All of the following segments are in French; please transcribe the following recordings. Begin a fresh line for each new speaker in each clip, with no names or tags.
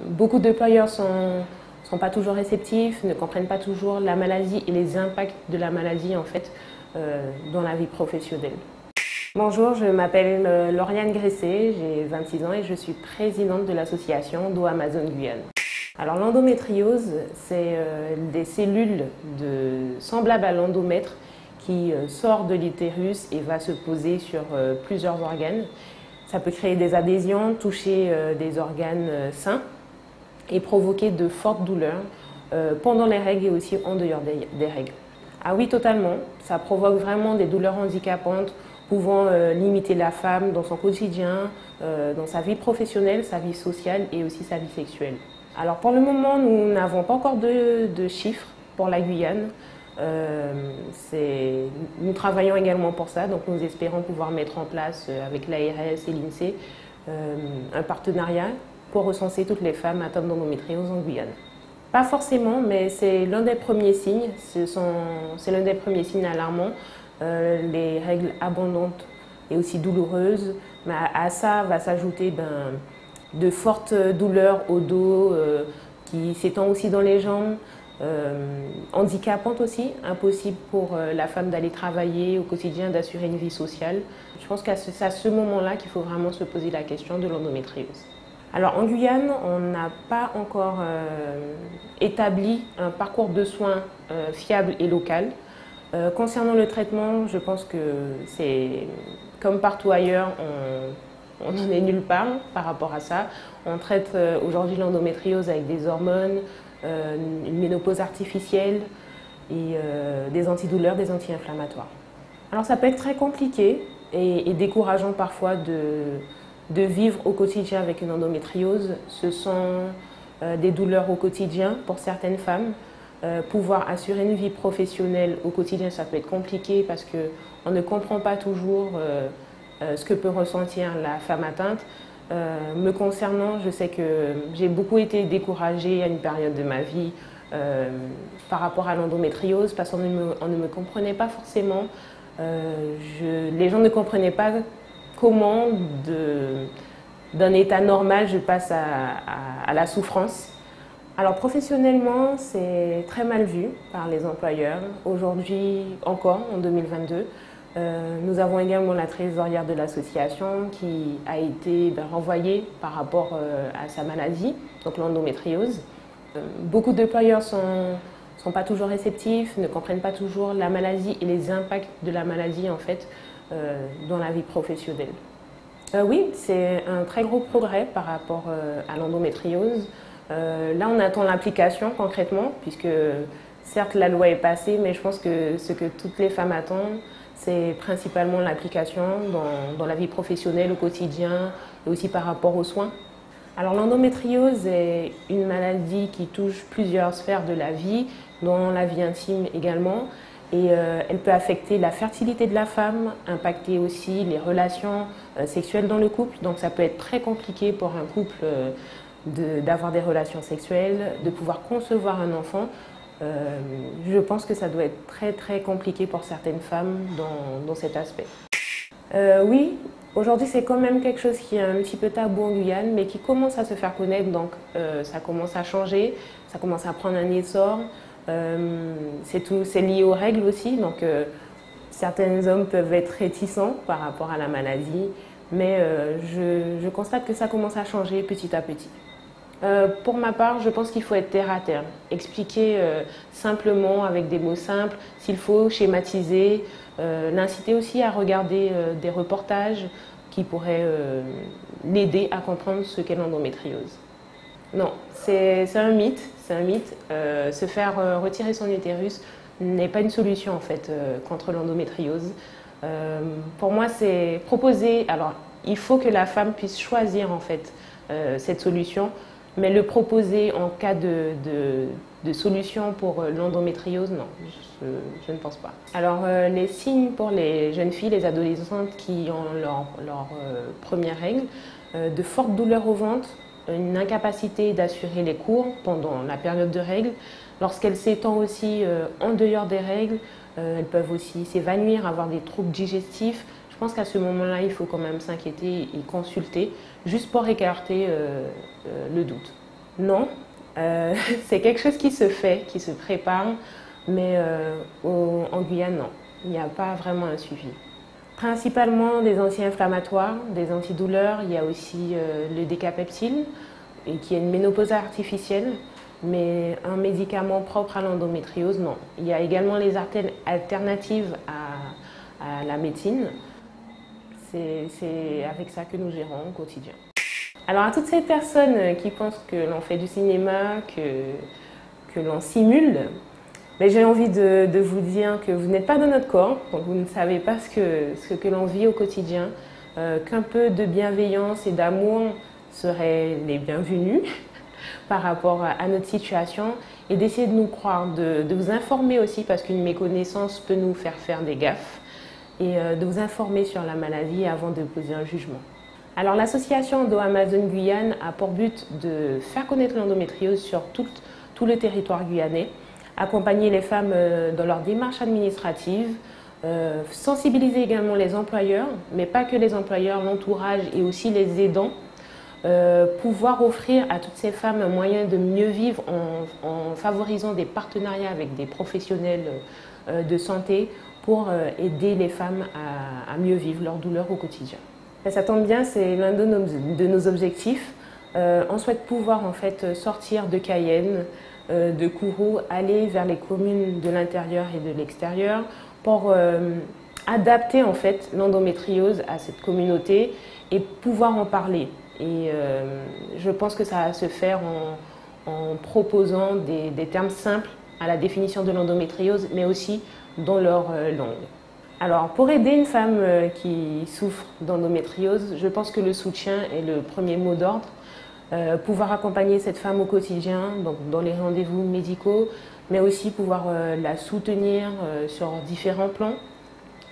Beaucoup d'employeurs sont pas toujours réceptifs, ne comprennent pas toujours la maladie et les impacts de la maladie en fait dans la vie professionnelle. Bonjour, je m'appelle Lauriane Gressé, j'ai 26 ans et je suis présidente de l'association Do Amazon Guyane. Alors l'endométriose, c'est des cellules semblables à l'endomètre qui sort de l'utérus et va se poser sur plusieurs organes. Ça peut créer des adhésions, toucher des organes sains et provoquer de fortes douleurs pendant les règles et aussi en dehors des règles. Ah oui, totalement. Ça provoque vraiment des douleurs handicapantes pouvant limiter la femme dans son quotidien, dans sa vie professionnelle, sa vie sociale et aussi sa vie sexuelle. Alors pour le moment, nous n'avons pas encore de chiffres pour la Guyane. Nous travaillons également pour ça, donc nous espérons pouvoir mettre en place avec l'ARS et l'INSEE un partenariat pour recenser toutes les femmes atteintes d'endométriose en Guyane. Pas forcément, mais c'est l'un des premiers signes, c'est l'un des premiers signes alarmants, les règles abondantes et aussi douloureuses. Mais à ça va s'ajouter de fortes douleurs au dos qui s'étendent aussi dans les jambes, handicapantes aussi, impossible pour la femme d'aller travailler au quotidien, d'assurer une vie sociale. Je pense qu'à ce moment-là qu'il faut vraiment se poser la question de l'endométriose. Alors en Guyane, on n'a pas encore établi un parcours de soins fiable et local. Concernant le traitement, je pense que c'est comme partout ailleurs, on n'en est nulle part par rapport à ça. On traite aujourd'hui l'endométriose avec des hormones, une ménopause artificielle et des antidouleurs, des anti-inflammatoires. Alors ça peut être très compliqué et décourageant parfois de vivre au quotidien avec une endométriose. Ce sont des douleurs au quotidien pour certaines femmes. Pouvoir assurer une vie professionnelle au quotidien, ça peut être compliqué parce qu'on ne comprend pas toujours ce que peut ressentir la femme atteinte. Me concernant, je sais que j'ai beaucoup été découragée à une période de ma vie par rapport à l'endométriose parce qu'on ne me comprenait pas forcément. Les gens ne comprenaient pas comment d'un état normal je passe à la souffrance. Alors professionnellement, c'est très mal vu par les employeurs. Aujourd'hui encore, en 2022, nous avons également la trésorière de l'association qui a été renvoyée par rapport à sa maladie, donc l'endométriose. Beaucoup d'employeurs sont pas toujours réceptifs, ne comprennent pas toujours la maladie et les impacts de la maladie en fait dans la vie professionnelle. Oui, c'est un très gros progrès par rapport à l'endométriose. Là, on attend l'application concrètement, puisque certes la loi est passée, mais je pense que ce que toutes les femmes attendent, c'est principalement l'application dans la vie professionnelle au quotidien et aussi par rapport aux soins. Alors l'endométriose est une maladie qui touche plusieurs sphères de la vie, dont la vie intime également. Et elle peut affecter la fertilité de la femme, impacter aussi les relations sexuelles dans le couple. Donc ça peut être très compliqué pour un couple d'avoir des relations sexuelles, de pouvoir concevoir un enfant. Je pense que ça doit être très très compliqué pour certaines femmes dans cet aspect. Oui, aujourd'hui c'est quand même quelque chose qui est un petit peu tabou en Guyane, mais qui commence à se faire connaître, donc ça commence à changer, ça commence à prendre un essor. C'est lié aux règles aussi, donc certains hommes peuvent être réticents par rapport à la maladie, mais je constate que ça commence à changer petit à petit. Pour ma part, je pense qu'il faut être terre à terre, expliquer simplement avec des mots simples, s'il faut schématiser, l'inciter aussi à regarder des reportages qui pourraient l'aider à comprendre ce qu'est l'endométriose. Non, c'est un mythe. Se faire retirer son utérus n'est pas une solution en fait contre l'endométriose. Pour moi, c'est proposer. Alors, il faut que la femme puisse choisir en fait cette solution, mais le proposer en cas de solution pour l'endométriose, non, je ne pense pas. Alors, les signes pour les jeunes filles, les adolescentes qui ont leur première règle, de fortes douleurs au ventre, une incapacité d'assurer les cours pendant la période de règles. Lorsqu'elles s'étendent aussi en dehors des règles, elles peuvent aussi s'évanouir, avoir des troubles digestifs. Je pense qu'à ce moment-là, il faut quand même s'inquiéter et consulter, juste pour écarter le doute. Non, c'est quelque chose qui se fait, qui se prépare, mais en Guyane, non, il n'y a pas vraiment un suivi. Principalement des anti-inflammatoires, des antidouleurs, il y a aussi le décapeptile, et qui est une ménopause artificielle, mais un médicament propre à l'endométriose, non. Il y a également les alternatives à la médecine. C'est avec ça que nous gérons au quotidien. Alors à toutes ces personnes qui pensent que l'on fait du cinéma, que l'on simule, mais j'ai envie de vous dire que vous n'êtes pas dans notre corps, donc vous ne savez pas ce que l'on vit au quotidien, qu'un peu de bienveillance et d'amour seraient les bienvenus par rapport à notre situation et d'essayer de nous croire, de vous informer aussi parce qu'une méconnaissance peut nous faire des gaffes et de vous informer sur la maladie avant de poser un jugement. Alors l'association Endo-Amazone Guyane a pour but de faire connaître l'endométriose sur tout le territoire guyanais, accompagner les femmes dans leur démarche administrative, sensibiliser également les employeurs, mais pas que les employeurs, l'entourage et aussi les aidants, pouvoir offrir à toutes ces femmes un moyen de mieux vivre en favorisant des partenariats avec des professionnels de santé pour aider les femmes à mieux vivre leur douleur au quotidien. Et ça tombe bien, c'est l'un de nos objectifs. On souhaite pouvoir en fait sortir de Cayenne, de Kourou, aller vers les communes de l'intérieur et de l'extérieur pour adapter en fait l'endométriose à cette communauté et pouvoir en parler. Et je pense que ça va se faire en proposant des termes simples à la définition de l'endométriose, mais aussi dans leur langue. Alors, pour aider une femme qui souffre d'endométriose, je pense que le soutien est le premier mot d'ordre. Pouvoir accompagner cette femme au quotidien, donc dans les rendez-vous médicaux, mais aussi pouvoir la soutenir sur différents plans,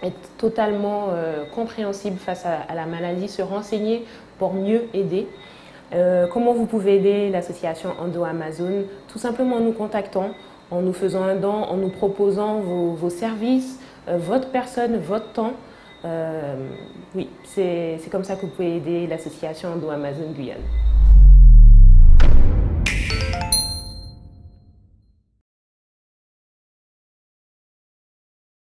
être totalement compréhensible face à la maladie, se renseigner pour mieux aider. Comment vous pouvez aider l'association Endo-Amazone? Tout simplement en nous contactant, en nous faisant un don, en nous proposant vos services, votre personne, votre temps. Oui, c'est comme ça que vous pouvez aider l'association Endo-Amazone Guyane.